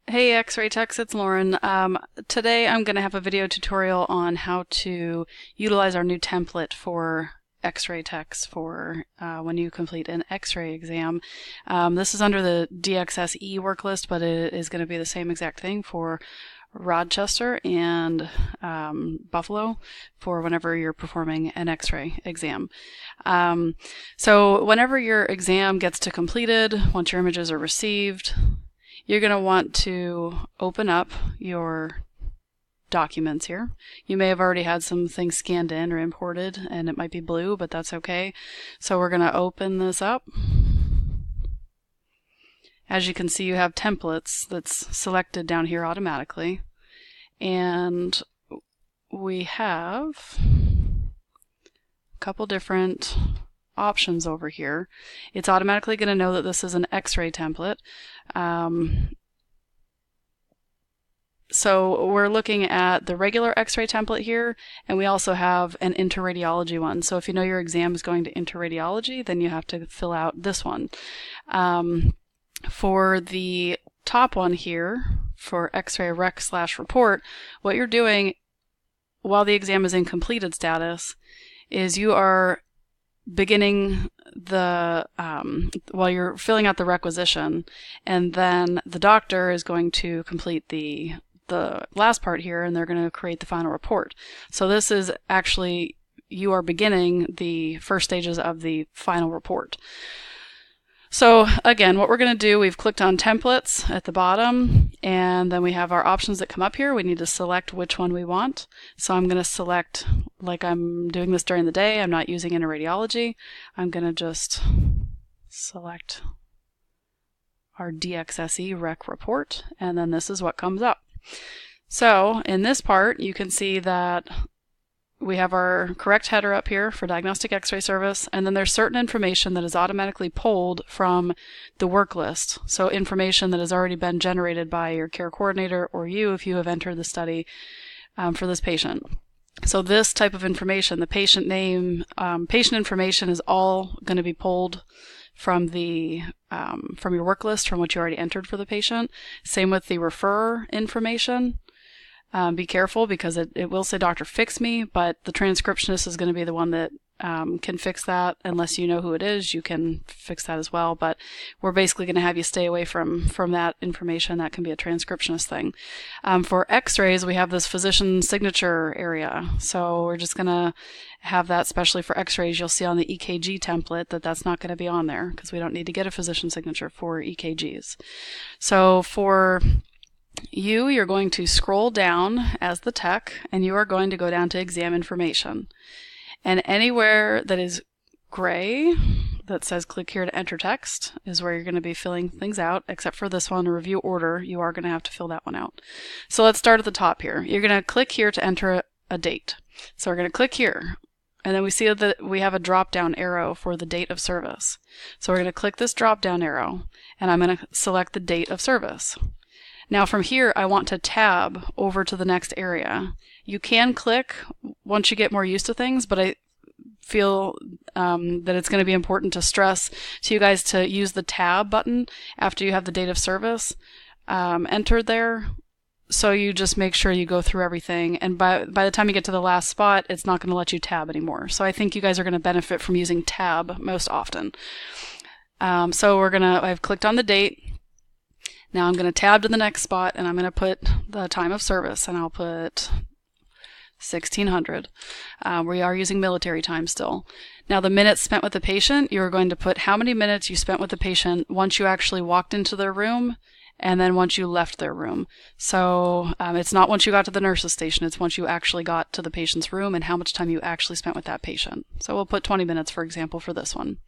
Hey X-Ray Techs, it's Lauren. Today I'm going to have a video tutorial on how to utilize our new template for X-Ray Techs for when you complete an X-ray exam. This is under the DXSE work list, but it is going to be the same exact thing for Rochester and Buffalo for whenever you're performing an X-ray exam. So whenever your exam gets to completed, once your images are received, you're going to want to open up your documents here. You may have already had some things scanned in or imported and it might be blue, but that's okay. So we're going to open this up. As you can see, you have templates that's selected down here automatically. And we have a couple different options over here. It's automatically going to know that this is an X-ray template. So we're looking at the regular X-ray template here, and we also have an interradiology one. So if you know your exam is going to interradiology, then you have to fill out this one. For the top one here, for X-Ray Req Report, what you're doing while the exam is in completed status is you are beginning the while you're filling out the requisition, and then the doctor is going to complete the last part here, and they're going to create the final report. So this is actually, you are beginning the first stages of the final report. So again, what we're going to do, we've clicked on templates at the bottom, and then we have our options that come up here. We need to select which one we want. So I'm going to select, like I'm doing this during the day, I'm not using interradiology. I'm going to just select our DXSE Req Report, and then this is what comes up. So in this part, you can see that we have our correct header up here for diagnostic X-ray service, and then there's certain information that is automatically pulled from the work list. So information that has already been generated by your care coordinator or you if you have entered the study for this patient. So this type of information, the patient name, patient information is all going to be pulled from the from your work list, from what you already entered for the patient. Same with the referrer information. Be careful because it will say doctor fix me, but the transcriptionist is going to be the one that can fix that. Unless you know who it is, you can fix that as well. But we're basically going to have you stay away from that information. That can be a transcriptionist thing. For x-rays, we have this physician signature area. So we're just going to have that especially for x-rays. You'll see on the EKG template that that's not going to be on there because we don't need to get a physician signature for EKGs. So for you're going to scroll down as the tech, and you are going to go down to exam information. And anywhere that is gray that says click here to enter text is where you're going to be filling things out, except for this one, review order. You are going to have to fill that one out. So let's start at the top here. You're going to click here to enter a date. So we're going to click here. And then we see that we have a drop-down arrow for the date of service. So we're going to click this drop-down arrow, and I'm going to select the date of service. Now from here, I want to tab over to the next area. You can click once you get more used to things, but I feel that it's going to be important to stress to you guys to use the tab button after you have the date of service entered there. So you just make sure you go through everything, and by the time you get to the last spot, it's not going to let you tab anymore. So I think you guys are going to benefit from using tab most often. So I've clicked on the date. Now I'm going to tab to the next spot, and I'm going to put the time of service, and I'll put 1600. We are using military time still. Now the minutes spent with the patient, you're going to put how many minutes you spent with the patient once you actually walked into their room, and then once you left their room. So it's not once you got to the nurse's station, it's once you actually got to the patient's room and how much time you actually spent with that patient. So we'll put 20 minutes, for example, for this one.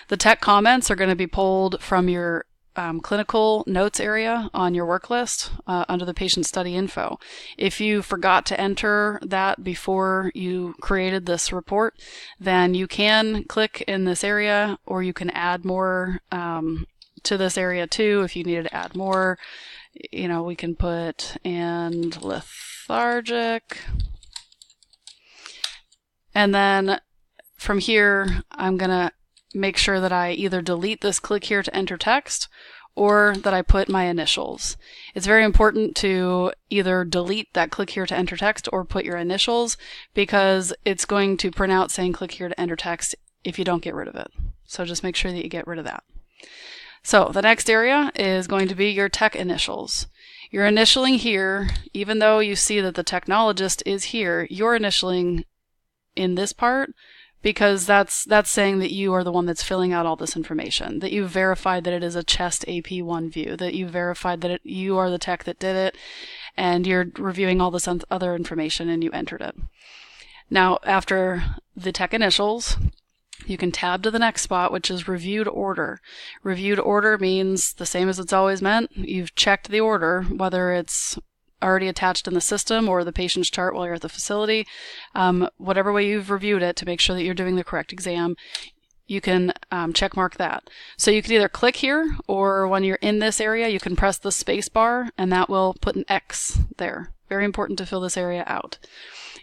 The tech comments are going to be pulled from your clinical notes area on your work list under the patient study info. If you forgot to enter that before you created this report, then you can click in this area, or you can add more to this area too if you needed to add more. You know, we can put and lethargic. And then from here, I'm going to make sure that I either delete this click here to enter text, or that I put my initials. It's very important to either delete that click here to enter text or put your initials, because it's going to print out saying click here to enter text if you don't get rid of it. So just make sure that you get rid of that. So the next area is going to be your tech initials. You're initialing here, even though you see that the technologist is here, you're initialing in this part, because that's saying that you are the one that's filling out all this information, that you've verified that it is a chest AP1 view, that you've verified that you are the tech that did it, and you're reviewing all this other information and you entered it. Now, after the tech initials, you can tab to the next spot, which is reviewed order. Reviewed order means the same as it's always meant. You've checked the order, whether it's already attached in the system or the patient's chart while you're at the facility. Whatever way you've reviewed it to make sure that you're doing the correct exam, you can check mark that. So you can either click here, or when you're in this area, you can press the space bar and that will put an X there. Very important to fill this area out.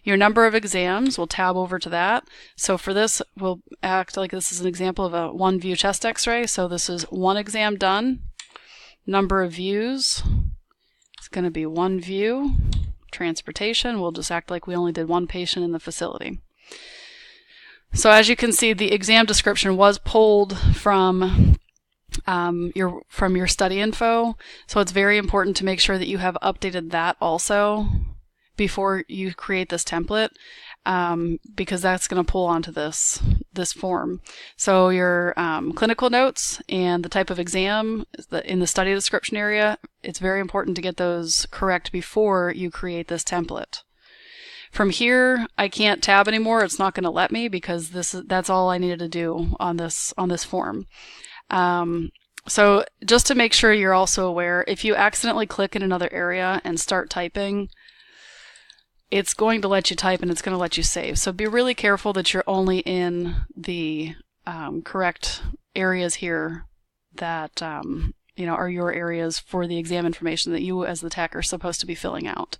Your number of exams, we'll tab over to that. So for this, we'll act like this is an example of a 1 view chest x-ray. So this is 1 exam done. Number of views, it's going to be 1 view. Transportation, we'll just act like we only did 1 patient in the facility. So as you can see, the exam description was pulled from your study info. So it's very important to make sure that you have updated that also before you create this template, because that's going to pull onto this form. So your clinical notes and the type of exam in the study description area, it's very important to get those correct before you create this template. From here, I can't tab anymore. It's not going to let me, because that's all I needed to do on this form. So just to make sure you're also aware, if you accidentally click in another area and start typing, it's going to let you type and it's going to let you save. So be really careful that you're only in the correct areas here that are your areas for the exam information that you as the tech are supposed to be filling out.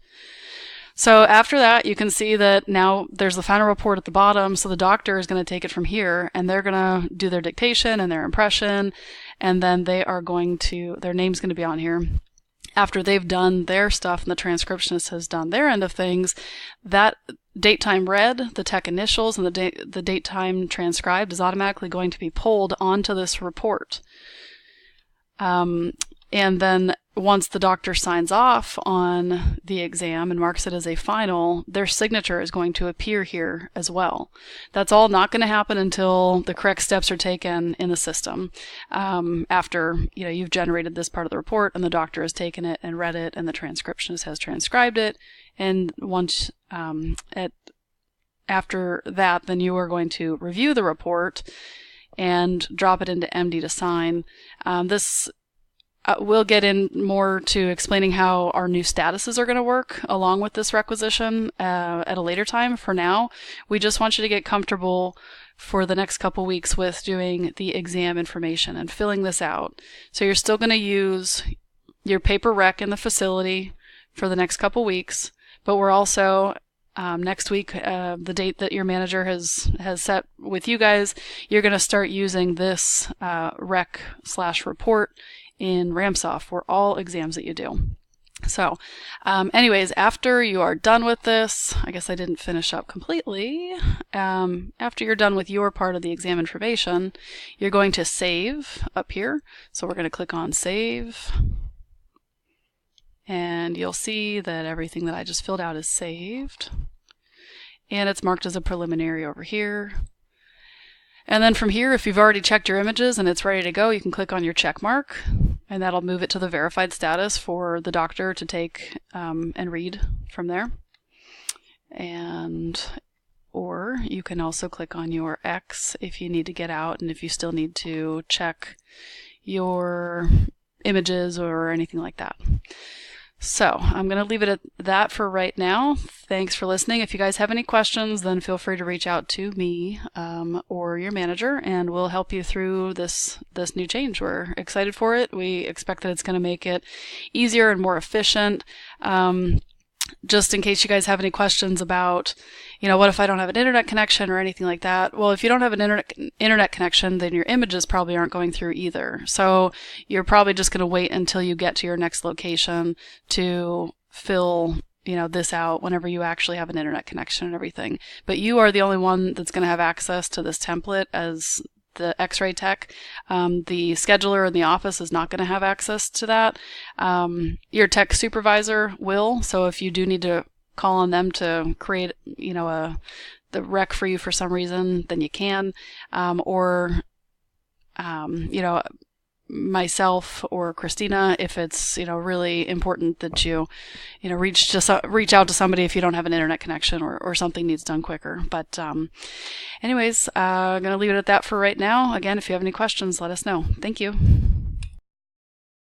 So after that, you can see that now there's the final report at the bottom. So the doctor is going to take it from here and they're going to do their dictation and their impression, and then they are going to, their name's going to be on here. After they've done their stuff and the transcriptionist has done their end of things, that date time read, the tech initials, and the date time transcribed is automatically going to be pulled onto this report. And then once the doctor signs off on the exam and marks it as a final, their signature is going to appear here as well. That's all not going to happen until the correct steps are taken in the system. After you've generated this part of the report and the doctor has taken it and read it and the transcriptionist has transcribed it, and once after that, then you are going to review the report and drop it into MD to sign. We'll get in more to explaining how our new statuses are going to work along with this requisition at a later time. For now, we just want you to get comfortable for the next couple weeks with doing the exam information and filling this out. So you're still going to use your paper rec in the facility for the next couple weeks, but we're also next week, the date that your manager has set with you guys, you're going to start using this rec/report in Ramsoft for all exams that you do. So anyways, after you are done with this, I guess I didn't finish up completely. After you're done with your part of the exam information, you're going to save up here. So we're going to click on save. And you'll see that everything that I just filled out is saved. And it's marked as a preliminary over here. And then from here, if you've already checked your images and it's ready to go, you can click on your check mark, and that'll move it to the verified status for the doctor to take and read from there. Or you can also click on your X if you need to get out and if you still need to check your images or anything like that. So I'm going to leave it at that for right now. Thanks for listening. If you guys have any questions, then feel free to reach out to me or your manager, and we'll help you through this new change. We're excited for it. We expect that it's going to make it easier and more efficient. just in case you guys have any questions about, what if I don't have an internet connection or anything like that? Well, if you don't have an internet connection, then your images probably aren't going through either. So you're probably just going to wait until you get to your next location to fill this out whenever you actually have an internet connection and everything. But you are the only one that's going to have access to this template as the X-ray tech. The scheduler in the office is not going to have access to that. Your tech supervisor will. So if you do need to call on them to create, the rec for you for some reason, then you can. Or myself or Christina, if it's really important that you reach out to somebody if you don't have an internet connection or something needs done quicker. But anyways, I'm gonna leave it at that for right now. Again, if you have any questions, let us know. Thank you.